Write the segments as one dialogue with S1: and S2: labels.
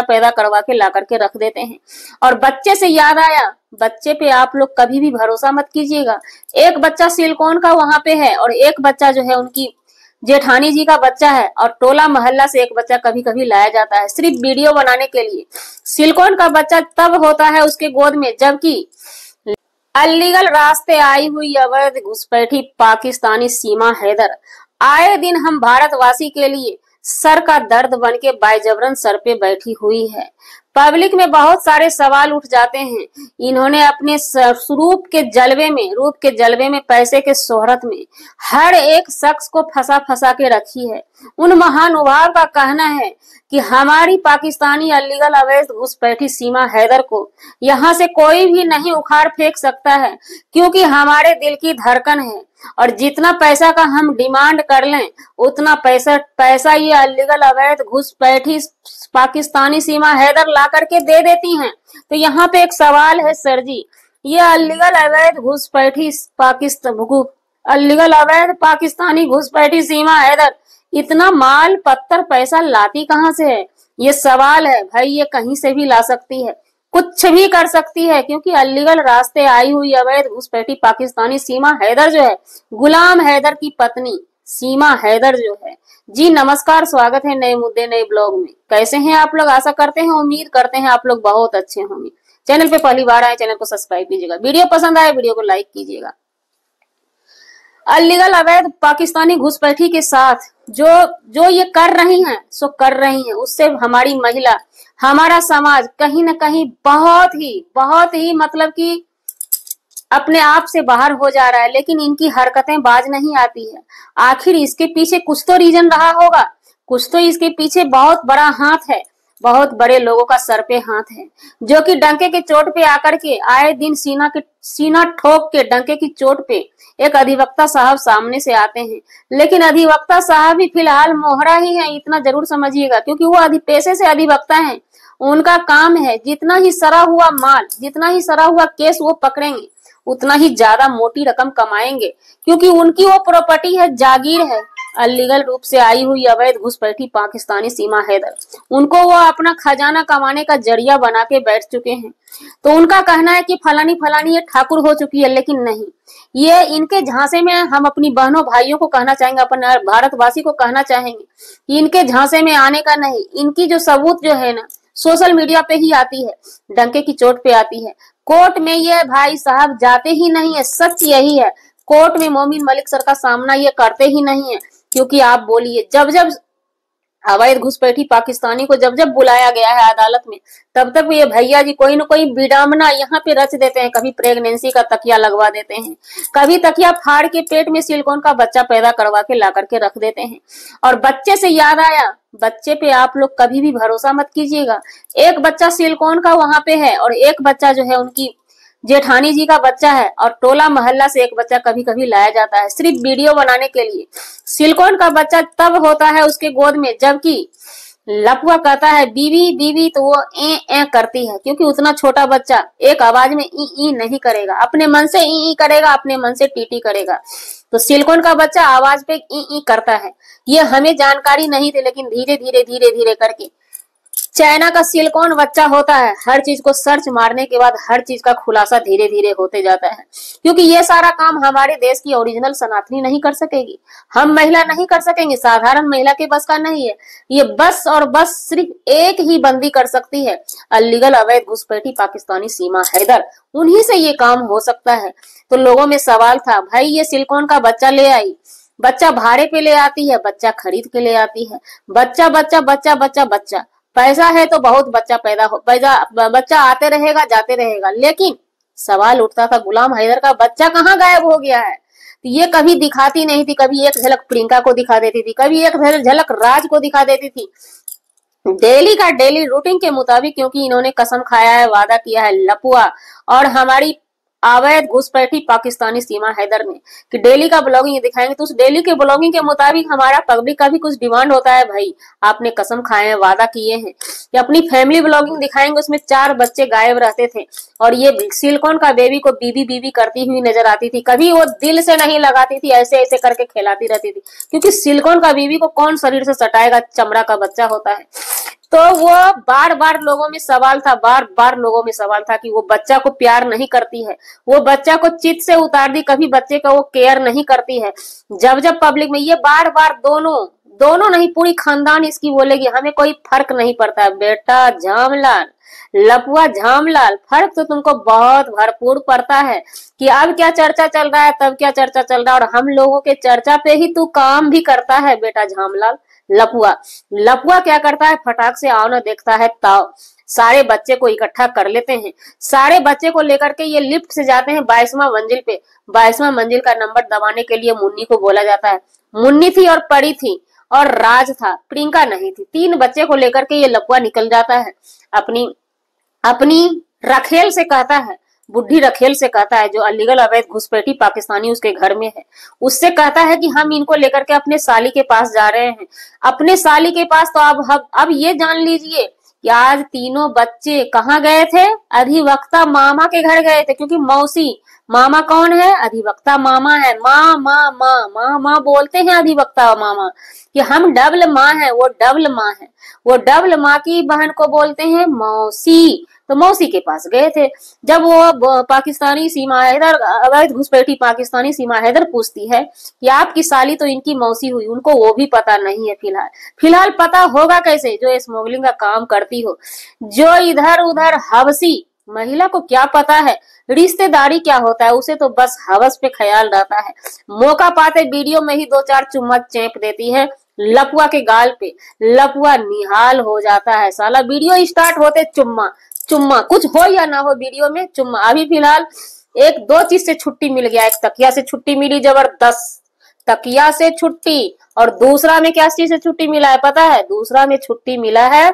S1: बच्चा पैदा करवा के ला करके रख देते हैं। और बच्चे से याद आया, बच्चे पे आप लोग कभी भी भरोसा मत कीजिएगा। एक बच्चा सिलिकॉन का वहां पे है और एक बच्चा जो है उनकी जेठानी जी का बच्चा है, और टोला मोहल्ला से एक बच्चा कभी कभी लाया जाता है सिर्फ वीडियो बनाने के लिए। सिलिकॉन का बच्चा तब होता है उसके गोद में जबकि अलीगल रास्ते आई हुई अवैध घुसपैठी पाकिस्तानी सीमा हैदर आए दिन हम भारतवासी के लिए सर का दर्द बन के बायजबरन सर पे बैठी हुई है। पब्लिक में बहुत सारे सवाल उठ जाते हैं। इन्होंने अपने रूप के जलवे में पैसे के शोहरत में हर एक शख्स को फंसा फंसा के रखी है। उन महानुभाव का कहना है कि हमारी पाकिस्तानी अलीगल अवैध घुसपैठी सीमा हैदर को यहाँ से कोई भी नहीं उखाड़ फेंक सकता है, क्योंकि हमारे दिल की धड़कन है और जितना पैसा का हम डिमांड कर लें उतना पैसा ये अलीगल अवैध घुसपैठी पाकिस्तानी सीमा हैदर ला करके दे देती हैं। तो यहाँ पे एक सवाल है सर जी, ये अलीगल अवैध पाकिस्तानी घुसपैठी सीमा हैदर इतना माल पत्थर पैसा लाती कहाँ से है? ये सवाल है भाई। ये कहीं से भी ला सकती है, कुछ भी कर सकती है, क्योंकि अलीगल रास्ते आई हुई अवैध घुसपैठी पाकिस्तानी सीमा हैदर जो है गुलाम हैदर की पत्नी सीमा हैदर जो है। जी नमस्कार, स्वागत है नए मुद्दे नए ब्लॉग में। कैसे हैं आप लोग? आशा करते हैं, उम्मीद करते हैं आप लोग बहुत अच्छे होंगे। चैनल पे पहली बार आए, चैनल को सब्सक्राइब कीजिएगा। वीडियो पसंद आए वीडियो को लाइक कीजिएगा। अलीगल अवैध पाकिस्तानी घुसपैठी के साथ जो ये कर रही हैं उससे हमारी महिला, हमारा समाज कहीं ना कहीं बहुत ही मतलब कि अपने आप से बाहर हो जा रहा है। लेकिन इनकी हरकतें बाज नहीं आती है। आखिर इसके पीछे कुछ तो रीजन रहा होगा, कुछ तो इसके पीछे बहुत बड़ा हाथ है, बहुत बड़े लोगों का सर पे हाथ है, जो कि डंके के चोट पे आकर के आए दिन सीना ठोक के डंके की चोट पे एक अधिवक्ता साहब सामने से आते हैं। लेकिन अधिवक्ता साहब भी फिलहाल मोहरा ही है, इतना जरूर समझिएगा, क्योंकि वो पेशे से अधिवक्ता हैं। उनका काम है जितना ही सरा हुआ माल, जितना ही सरा हुआ केस वो पकड़ेंगे उतना ही ज्यादा मोटी रकम कमाएंगे, क्योंकि उनकी वो प्रॉपर्टी है, जागीर है, अलीगल रूप से आई हुई अवैध घुसपैठी पाकिस्तानी सीमा हैदर। उनको वो अपना खजाना कमाने का जरिया बना के बैठ चुके हैं। तो उनका कहना है कि फलानी ये ठाकुर हो चुकी है, लेकिन नहीं, ये इनके झांसे में हम अपनी बहनों भाइयों को कहना चाहेंगे, अपने भारतवासी को कहना चाहेंगे कि इनके झांसे में आने का नहीं। इनकी जो सबूत जो है ना सोशल मीडिया पे ही आती है, डंके की चोट पे आती है। कोर्ट में ये भाई साहब जाते ही नहीं है, सच यही है। कोर्ट में मोमिन मलिक सर का सामना ये करते ही नहीं है, क्योंकि आप बोलिए जब अवैध घुसपैठी पाकिस्तानी को जब बुलाया गया है अदालत में, तब तक ये भैया जी कोई न कोई विडंबना यहाँ पे रच देते हैं। कभी प्रेगनेंसी का तकिया लगवा देते हैं, कभी तकिया फाड़ के पेट में सिलिकॉन का बच्चा पैदा करवा के ला करके रख देते हैं। और बच्चे से याद आया, बच्चे पे आप लोग कभी भी भरोसा मत कीजिएगा। एक बच्चा सिलिकॉन का वहां पे है और एक बच्चा जो है उनकी जेठानी जी का बच्चा है, और टोला मोहल्ला से एक बच्चा कभी कभी लाया जाता है सिर्फ वीडियो बनाने के लिए। सिलिकॉन का बच्चा तब होता है उसके गोद में जबकि लपुआ कहता है बीवी बीवी, तो वो ए करती है, क्योंकि उतना छोटा बच्चा एक आवाज में ई नहीं करेगा, अपने मन से ई करेगा, अपने मन से टी करेगा। तो सिलिकॉन का बच्चा आवाज पे ई करता है। ये हमें जानकारी नहीं थी, लेकिन धीरे धीरे करके चाइना का सिलिकॉन बच्चा होता है। हर चीज को सर्च मारने के बाद हर चीज का खुलासा धीरे धीरे होते जाता है, क्योंकि ये सारा काम हमारे देश की ओरिजिनल सनातनी नहीं कर सकेगी, हम महिला नहीं कर सकेंगे, साधारण महिला के बस का नहीं है। ये बस और बस सिर्फ एक ही बंदी कर सकती है, अलीगल अवैध घुसपैठी पाकिस्तानी सीमा हैदर। उन्हीं से ये काम हो सकता है। तो लोगों में सवाल था, भाई ये सिलिकॉन का बच्चा ले आई, बच्चा भाड़े पे ले आती है, बच्चा खरीद के ले आती है, बच्चा पैसा है तो बहुत बच्चा आते रहेगा जाते रहेगा। लेकिन सवाल उठता था गुलाम हैदर का बच्चा कहाँ गायब हो गया है? तो ये कभी दिखाती नहीं थी, कभी एक झलक प्रियंका को दिखा देती थी, कभी एक झलक राज को दिखा देती थी। डेली रूटीन के मुताबिक, क्योंकि इन्होंने कसम खाया है, वादा किया है लपुआ और हमारी अवैध घुसपैठी पाकिस्तानी सीमा हैदर ने कि डेली का ब्लॉगिंग दिखाएंगे। तो उस डेली के ब्लॉगिंग के मुताबिक हमारा पब्लिक का भी कुछ डिमांड होता है, भाई आपने कसम खाए हैं, वादा किए हैं कि अपनी फैमिली ब्लॉगिंग दिखाएंगे। उसमें 4 बच्चे गायब रहते थे और ये सिलिकॉन का बेबी को बीबी करती हुई नजर आती थी। कभी वो दिल से नहीं लगाती थी, ऐसे करके खिलाती रहती थी, क्योंकि सिलिकॉन का बेबी को कौन शरीर से सटाएगा, चमड़ा का बच्चा होता है। तो वो बार बार लोगों में सवाल था, बार बार लोगों में सवाल था कि वो बच्चा को प्यार नहीं करती है, वो बच्चा को चित से उतार दी, कभी बच्चे का वो केयर नहीं करती है। जब जब पब्लिक में ये बार बार दोनों दोनों नहीं पूरी खानदान इसकी बोलेगी, हमें कोई फर्क नहीं पड़ता। बेटा झामलाल, लपुआ झामलाल, फर्क तो तुमको बहुत भरपूर पड़ता है कि अब क्या चर्चा चल रहा है, तब क्या चर्चा चल रहा है, और हम लोगों के चर्चा पे ही तू काम भी करता है बेटा झामलाल। लपुआ लपुआ क्या करता है, फटाक से आओ ना देखता है ताव, सारे बच्चे को इकट्ठा कर लेते हैं, सारे बच्चे को लेकर के ये लिफ्ट से जाते हैं 22वां मंजिल पे। 22वां मंजिल का नंबर दबाने के लिए मुन्नी को बोला जाता है। मुन्नी थी और परी थी और राज था, प्रियंका नहीं थी। 3 बच्चे को लेकर के ये लपुआ निकल जाता है, अपनी अपनी रखेल से कहता है, बुढ़ी रखेल से कहता है, जो अलीगल अवैध घुसपैठी पाकिस्तानी उसके घर में है, उससे कहता है कि हम इनको लेकर के अपने साली के पास जा रहे हैं। अपने साली के पास तो अब ये जान लीजिए कि आज तीनों बच्चे कहाँ गए थे, अधिवक्ता मामा के घर गए थे, क्योंकि मौसी, मामा कौन है, अधिवक्ता मामा है। माँ माँ माँ माँ माँ बोलते हैं अधिवक्ता मामा कि हम डबल माँ है, वो डबल माँ है, वो डबल माँ की बहन को बोलते हैं मौसी। तो मौसी के पास गए थे। जब वो पाकिस्तानी सीमा हैदर, अवैध घुसपैठी पाकिस्तानी सीमा हैदर पूछती है कि आपकी साली तो इनकी मौसी हुई, उनको वो भी पता नहीं है। फिलहाल पता होगा कैसे, जो स्मगलिंग का काम करती हो, जो इधर उधर हवसी, महिला को क्या पता है रिश्तेदारी क्या होता है, उसे तो बस हवस पे ख्याल रहता है। मौका पाते वीडियो में ही 2-4 चुम्मा चेप देती है लपुआ के गाल पे। लपुआ निहाल हो जाता है, साला वीडियो स्टार्ट होते चुम्मा चुम्मा, कुछ हो या ना हो वीडियो में चुम्मा। अभी फिलहाल 1-2 चीज से छुट्टी मिल गया, एक तकिया से छुट्टी मिली जबरदस्त, तकिया से छुट्टी, और दूसरा में क्या चीज से छुट्टी मिला है पता है, दूसरा में छुट्टी मिला है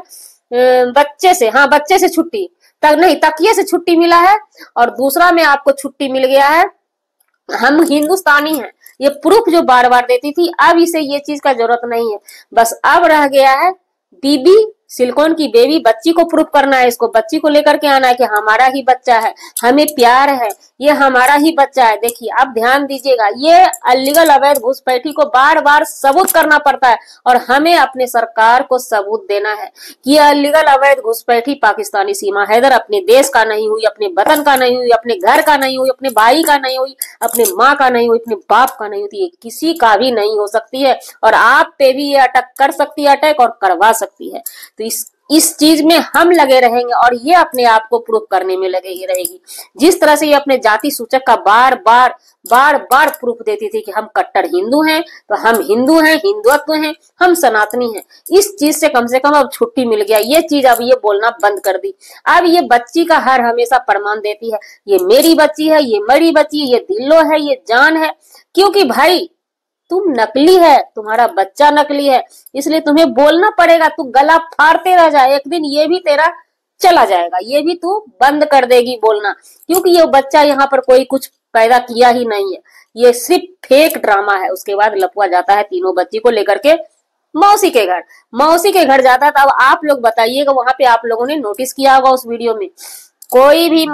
S1: बच्चे से, हाँ बच्चे से छुट्टी तक नहीं, तकिए से छुट्टी मिला है, और दूसरा में आपको छुट्टी मिल गया है हम हिंदुस्तानी हैं। ये प्रूफ जो बार बार देती थी, अब इसे ये चीज का जरूरत नहीं है, बस अब रह गया है बीबी सिलिकॉन की बेबी, बच्ची को प्रूफ करना है, इसको बच्ची को लेकर के आना है कि हमारा ही बच्चा है, हमें प्यार है, ये हमारा ही बच्चा है। देखिए अब ध्यान दीजिएगा, ये अलीगल अवैध घुसपैठी को बार बार सबूत करना पड़ता है, और हमें अपने सरकार को सबूत देना है कि ये अलीगल अवैध घुसपैठी पाकिस्तानी सीमा हैदर अपने देश का नहीं हुई, अपने वतन का नहीं हुई, अपने घर का नहीं हुई, अपने भाई का नहीं हुई, अपने माँ का नहीं हुई, अपने बाप का नहीं हुई, किसी का भी नहीं हो सकती है, और आप पे भी ये अटैक कर सकती है, अटैक और करवा सकती है। तो इस चीज में हम लगे रहेंगे, और ये अपने आप को प्रूफ करने में लगे ही रहेगी। जिस तरह से ये अपने जाति सूचक का बार बार प्रूफ देती थी कि हम कट्टर हिंदू हैं, तो हम हिंदू हैं, हिंदुत्व हैं, हम सनातनी हैं, इस चीज से कम अब छुट्टी मिल गया। ये चीज अब ये बोलना बंद कर दी। अब ये बच्ची का हर हमेशा प्रमाण देती है, ये मेरी बच्ची है, ये मेरी बच्ची है, ये दिलो है, ये जान है, क्योंकि भाई तुम नकली है, तुम्हारा बच्चा नकली है, इसलिए तुम्हें बोलना पड़ेगा। तू गला फाड़ते रह जाए, एक दिन ये भी तेरा चला जाएगा, ये भी तू बंद कर देगी बोलना, क्योंकि ये बच्चा यहाँ पर कोई कुछ पैदा किया ही नहीं है, ये सिर्फ फेक ड्रामा है। उसके बाद लपुआ जाता है तीनों बच्ची को लेकर के मौसी के घर, मौसी के घर जाता है। तो अब आप लोग बताइएगा, वहां पे आप लोगों ने नोटिस किया होगा उस वीडियो में, कोई भी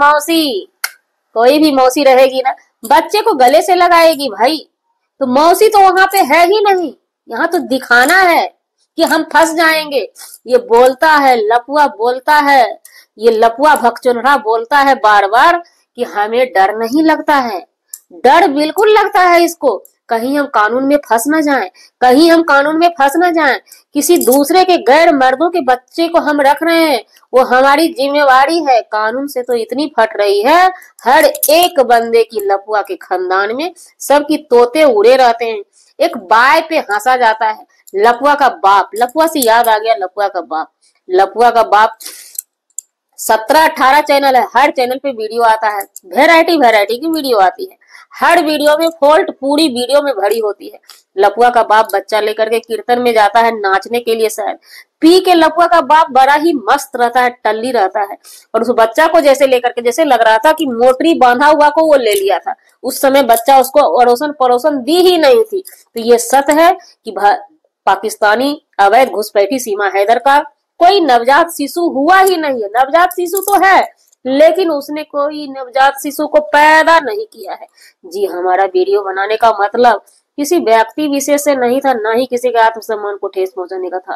S1: मौसी रहेगी ना, बच्चे को गले से लगाएगी भाई। तो मौसी तो वहां पे है ही नहीं, यहाँ तो दिखाना है कि हम फंस जाएंगे। ये बोलता है लपुआ, बोलता है ये लपुआ भगचोनरा, बोलता है बार बार कि हमें डर नहीं लगता है। डर बिल्कुल लगता है इसको, कहीं हम कानून में फंस ना जाएं, कहीं हम कानून में फंस ना जाएं, किसी दूसरे के गैर मर्दों के बच्चे को हम रख रहे हैं, वो हमारी जिम्मेवारी है। कानून से तो इतनी फट रही है हर एक बंदे की, लपुआ के खानदान में सबकी तोते उड़े रहते हैं। एक बाय पे हंसा जाता है, लपुआ का बाप, लपुआ से याद आ गया, लपुआ का बाप 17-18 चैनल है, हर चैनल पे वीडियो आता है, वैरायटी की वीडियो आती है, हर वीडियो में फॉल्ट पूरी वीडियो में भरी होती है। लपुआ का बाप बच्चा लेकर के कीर्तन में जाता है नाचने के लिए, शायद पी के लपुआ का बाप बड़ा ही मस्त रहता है, टल्ली रहता है, और उस बच्चा को जैसे लेकर के, जैसे लग रहा था कि मोटरी बांधा हुआ को वो ले लिया था। उस समय बच्चा उसको अड़ोसन पड़ोसन दी ही नहीं थी। तो ये सच है कि पाकिस्तानी अवैध घुसपैठी सीमा हैदर का कोई नवजात शिशु हुआ ही नहीं है। नवजात शिशु तो है, लेकिन उसने कोई नवजात शिशु को पैदा नहीं किया है। जी, हमारा वीडियो बनाने का मतलब किसी व्यक्ति विशेष से नहीं था, ना ही किसी के आत्मसम्मान को ठेस पहुंचाने का था।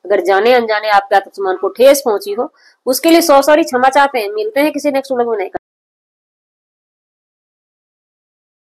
S1: अगर जाने अनजाने आपके आत्मसम्मान को ठेस पहुंची हो, उसके लिए सौ सॉरी क्षमा चाहते हैं। मिलते हैं किसी नेक्स्ट व्लॉग में। नहीं